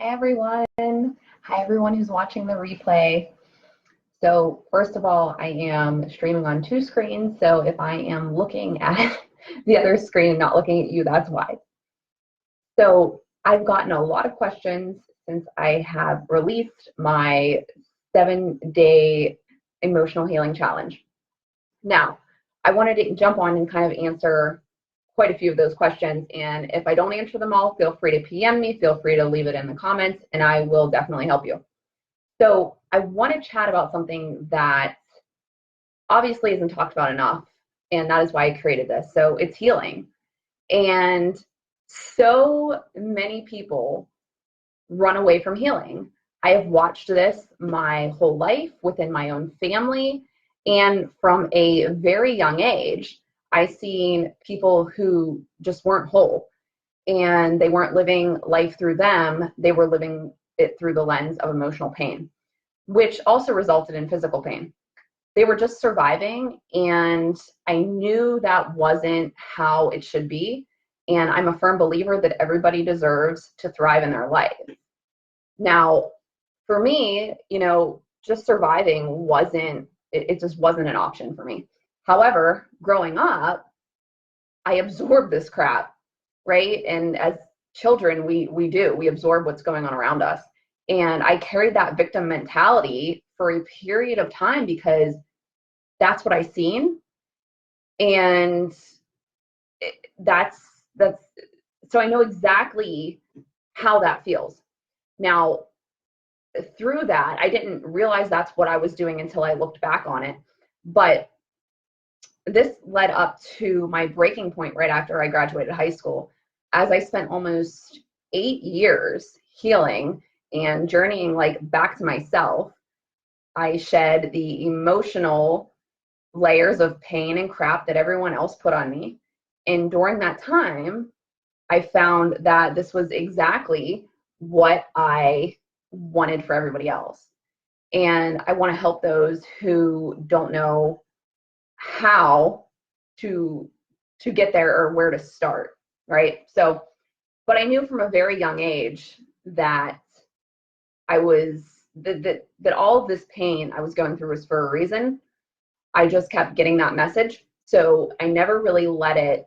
Hi everyone. Hi everyone who's watching the replay. So first of all, I am streaming on two screens. So if I am looking at the other screen and not looking at you, that's why. So I've gotten a lot of questions since I have released my 7-day emotional healing challenge. Now, I wanted to jump on and kind of answer quite a few of those questions. And if I don't answer them all, feel free to PM me, feel free to leave it in the comments, and I will definitely help you. So I want to chat about something that obviously isn't talked about enough, and that is why I created this. So it's healing. And so many people run away from healing. I have watched this my whole life within my own family, and from a very young age, I've seen people who just weren't whole and they weren't living life through them, they were living it through the lens of emotional pain, which also resulted in physical pain. They were just surviving, and I knew that wasn't how it should be. And I'm a firm believer that everybody deserves to thrive in their life. Now, for me, just surviving it just wasn't an option for me. However, growing up, I absorbed this crap, right? And as children, we absorb what's going on around us. And I carried that victim mentality for a period of time because that's what I seen. And that's so I know exactly how that feels. Now, through that, I didn't realize that's what I was doing until I looked back on it. But this led up to my breaking point right after I graduated high school, as I spent almost 8 years healing and journeying like back to myself. I shed the emotional layers of pain and crap that everyone else put on me. And during that time, I found that this was exactly what I wanted for everybody else. And I want to help those who don't know how to get there or where to start, right? So, but I knew from a very young age that I was that all of this pain I was going through was for a reason. I just kept getting that message. So I never really let it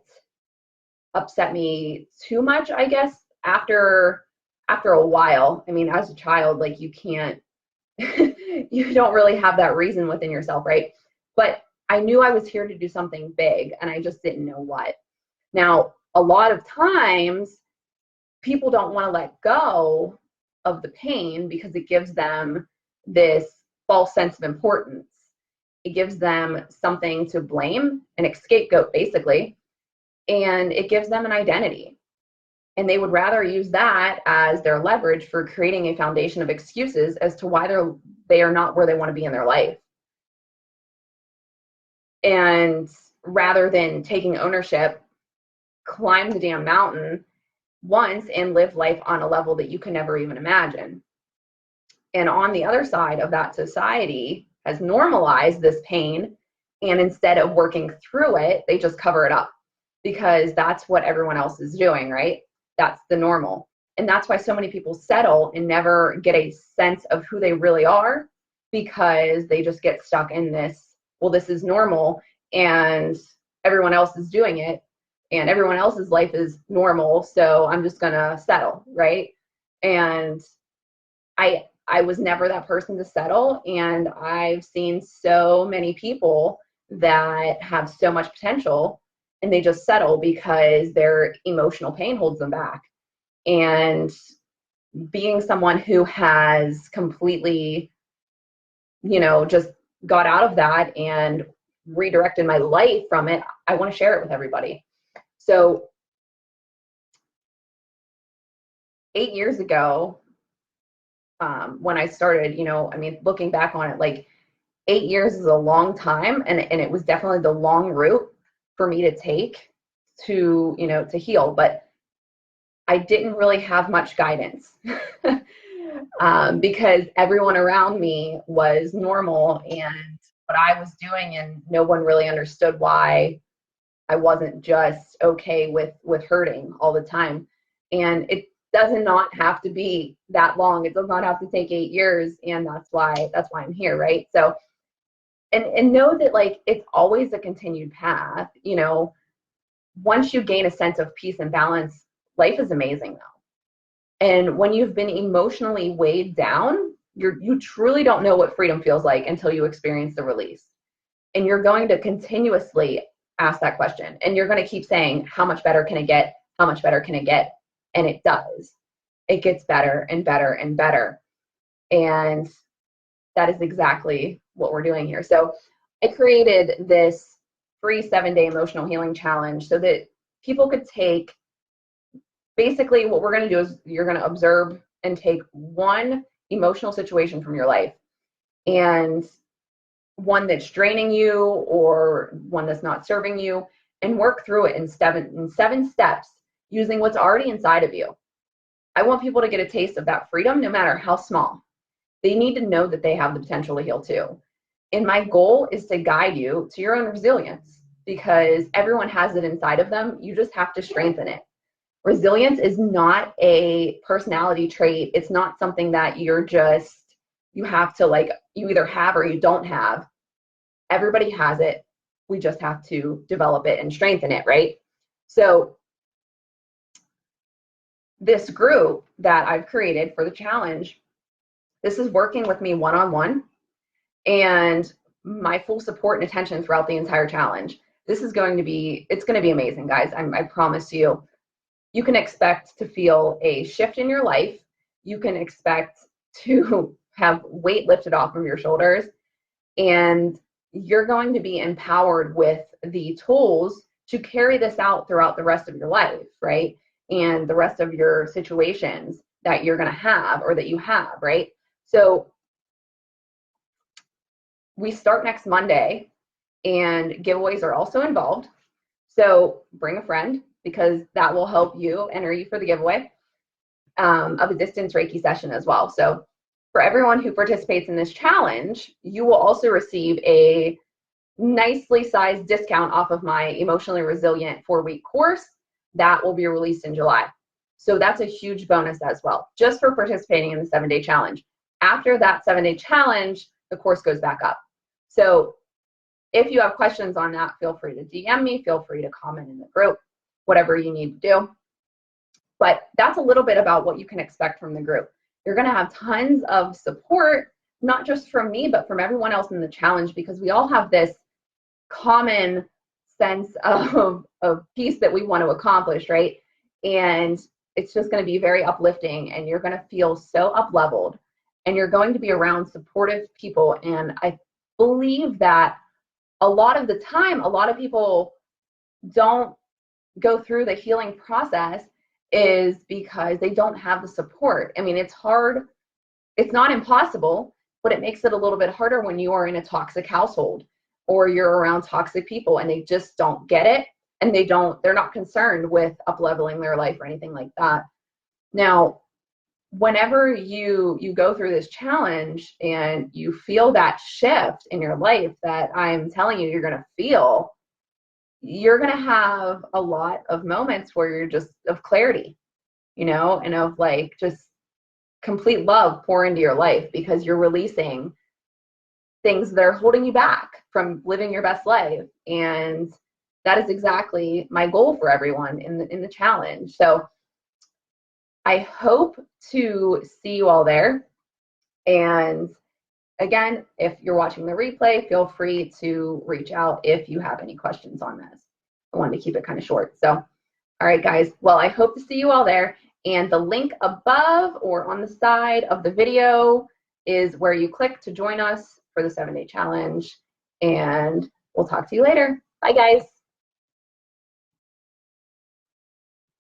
upset me too much, I guess, after a while. I mean, as a child, like you can't you don't really have that reason within yourself, right? But I knew I was here to do something big and I just didn't know what. Now, a lot of times people don't want to let go of the pain because it gives them this false sense of importance. It gives them something to blame, an scapegoat basically, and it gives them an identity. And they would rather use that as their leverage for creating a foundation of excuses as to why they are not where they want to be in their life. And rather than taking ownership, climb the damn mountain once and live life on a level that you can never even imagine. And on the other side of that, society has normalized this pain, and instead of working through it, they just cover it up because that's what everyone else is doing, right? That's the normal. And that's why so many people settle and never get a sense of who they really are, because they just get stuck in this, well, this is normal and everyone else is doing it and everyone else's life is normal, so I'm just gonna settle, right? And I was never that person to settle, and I've seen so many people that have so much potential and they just settle because their emotional pain holds them back. And being someone who has completely, just got out of that and redirected my life from it, I want to share it with everybody. So 8 years ago, when I started, looking back on it, like 8 years is a long time, and it was definitely the long route for me to take to heal. But I didn't really have much guidance because everyone around me was normal and what I was doing, and no one really understood why I wasn't just okay with hurting all the time. And does not have to be that long. It does not have to take 8 years, and that's why I'm here, right? So, and know that like it's always a continued path. You know, once you gain a sense of peace and balance, life is amazing though. And when you've been emotionally weighed down, you truly don't know what freedom feels like until you experience the release. And you're going to continuously ask that question, and you're going to keep saying, how much better can it get? How much better can it get? And it does. It gets better and better and better. And that is exactly what we're doing here. So I created this free 7-day emotional healing challenge so that people could take, basically what we're going to do is you're going to observe and take one emotional situation from your life, and one that's draining you or one that's not serving you, and work through it in seven steps using what's already inside of you. I want people to get a taste of that freedom, no matter how small. They need to know that they have the potential to heal too. And my goal is to guide you to your own resilience, because everyone has it inside of them. You just have to strengthen it. Resilience is not a personality trait. It's not something that you have to like, you either have or you don't have. Everybody has it. We just have to develop it and strengthen it, right? So this group that I've created for the challenge, this is working with me one-on-one, and my full support and attention throughout the entire challenge. It's going to be amazing, guys. I promise you. You can expect to feel a shift in your life. You can expect to have weight lifted off of your shoulders, and you're going to be empowered with the tools to carry this out throughout the rest of your life, right? And the rest of your situations that you're going to have or that you have, right? So we start next Monday, and giveaways are also involved. So bring a friend, because that will help you enter you for the giveaway of a distance Reiki session as well. So for everyone who participates in this challenge, you will also receive a nicely sized discount off of my Emotionally Resilient 4-week course that will be released in July. So that's a huge bonus as well, just for participating in the 7-day challenge. After that 7-day challenge, the course goes back up. So if you have questions on that, feel free to DM me, feel free to comment in the group, whatever you need to do. But that's a little bit about what you can expect from the group. You're going to have tons of support, not just from me, but from everyone else in the challenge, because we all have this common sense of peace that we want to accomplish, right? And it's just going to be very uplifting, and you're going to feel so up-leveled, and you're going to be around supportive people. And I believe that a lot of the time, a lot of people don't go through the healing process is because they don't have the support. I mean, it's hard. It's not impossible, but it makes it a little bit harder when you are in a toxic household or you're around toxic people and they just don't get it, and they're not concerned with up-leveling their life or anything like that. Now, whenever you go through this challenge and you feel that shift in your life that I'm telling you you're going to feel, you're going to have a lot of moments where you're just of clarity, you know, and of like just complete love pour into your life, because you're releasing things that are holding you back from living your best life. And that is exactly my goal for everyone in the challenge. So I hope to see you all there. And again, if you're watching the replay, feel free to reach out if you have any questions on this. I wanted to keep it kind of short. So, all right, guys. Well, I hope to see you all there. And the link above or on the side of the video is where you click to join us for the 7-day challenge. And we'll talk to you later. Bye, guys.